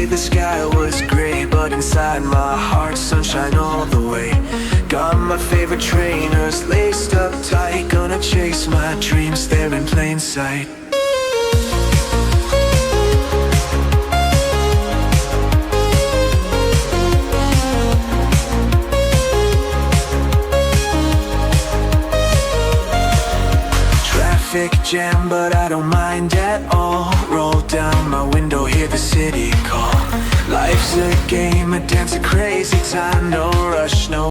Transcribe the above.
say the sky was gray, but inside my heart, sunshine all the way. Got my favorite trainers laced up tight, gonna chase my dreams there in plain sight. Traffic jam, but I don't mind at all. Roll down my window, hear the city call. Life's a game, a dance, a crazy time. No rush, no